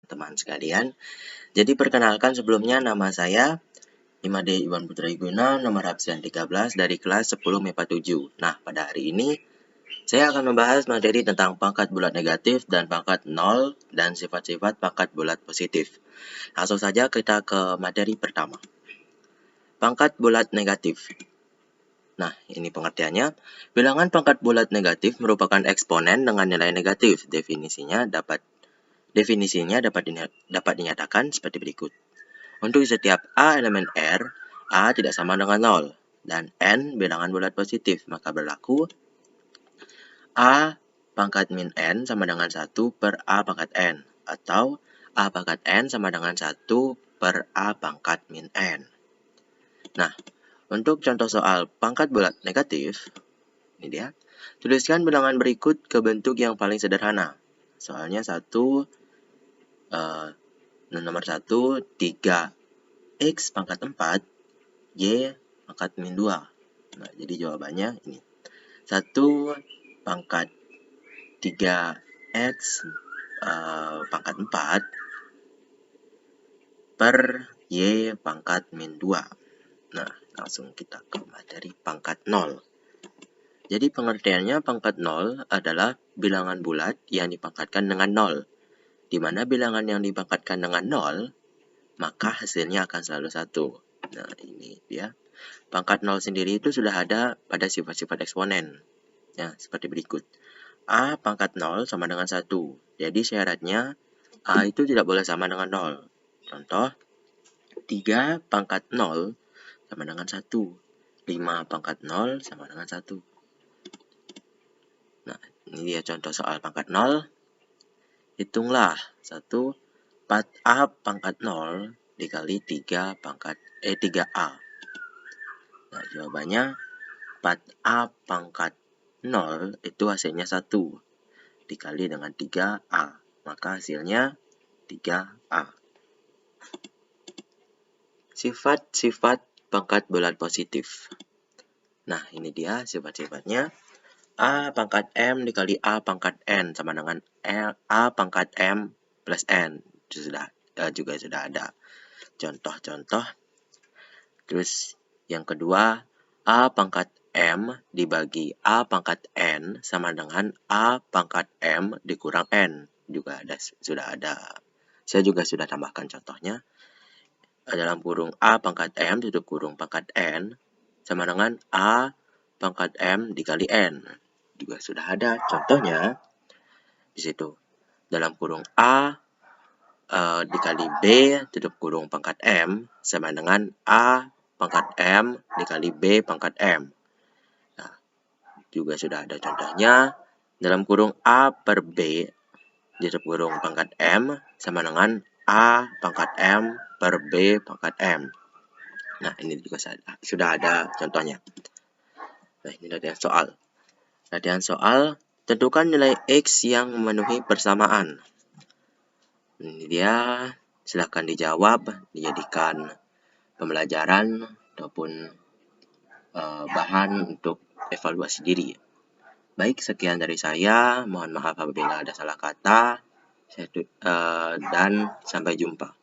teman sekalian. Jadi perkenalkan sebelumnya, nama saya Imade Iwan Putra Iguna, nomor absen 13 dari kelas 10 MIPA 7. Nah, pada hari ini saya akan membahas materi tentang pangkat bulat negatif dan pangkat nol dan sifat-sifat pangkat bulat positif. Langsung saja kita ke materi pertama. Pangkat bulat negatif. Nah, ini pengertiannya. Bilangan pangkat bulat negatif merupakan eksponen dengan nilai negatif. Definisinya dapat dinyatakan seperti berikut. Untuk setiap A elemen R, A tidak sama dengan 0, dan N bilangan bulat positif, maka berlaku A pangkat min N sama dengan 1 per A pangkat N, atau A pangkat N sama dengan 1 per A pangkat min N. Nah, untuk contoh soal pangkat bulat negatif, ini dia, tuliskan bilangan berikut ke bentuk yang paling sederhana. Soalnya nomor 1, 3 X pangkat 4, Y pangkat min 2. Nah, jadi jawabannya ini. 1 pangkat 3X pangkat 4 per Y pangkat min 2. Nah, langsung kita ke materi pangkat 0. Jadi pengertiannya pangkat 0 adalah bilangan bulat yang dipangkatkan dengan 0. Di mana bilangan yang dipangkatkan dengan 0, maka hasilnya akan selalu 1. Nah, ini dia. Pangkat 0 sendiri itu sudah ada pada sifat-sifat eksponen. Ya, seperti berikut. A pangkat 0 sama dengan 1. Jadi syaratnya A itu tidak boleh sama dengan 0. Contoh, 3 pangkat 0 sama dengan 1. 5 pangkat 0 sama dengan 1. Nah, ini dia contoh soal pangkat 0. Hitunglah 1 4A pangkat 0 dikali 3A. Nah, jawabannya 4A pangkat 0 itu hasilnya 1 dikali dengan 3A. Maka hasilnya 3A. Sifat-sifat pangkat bulat positif. Nah, ini dia sifat-sifatnya. A pangkat M dikali A pangkat N sama dengan A pangkat M plus N. Juga sudah ada contoh-contoh. Terus yang kedua, A pangkat M dibagi A pangkat N sama dengan A pangkat M dikurang N. Sudah ada. Saya juga sudah tambahkan contohnya. Dalam kurung A pangkat M tutup kurung pangkat N sama dengan A pangkat M dikali N. Juga sudah ada contohnya di situ. Dalam kurung A dikali B tutup kurung pangkat M sama dengan A pangkat M dikali B pangkat M. Nah, juga sudah ada contohnya. Dalam kurung A per B tutup kurung pangkat M sama dengan A pangkat M per B pangkat M. Nah, ini juga sudah ada contohnya. Nah, ini latihan soal. Latihan soal, tentukan nilai X yang memenuhi persamaan. Ini dia, silahkan dijawab, dijadikan pembelajaran ataupun bahan untuk evaluasi diri. Baik, sekian dari saya. Mohon maaf apabila ada salah kata. Dan sampai jumpa.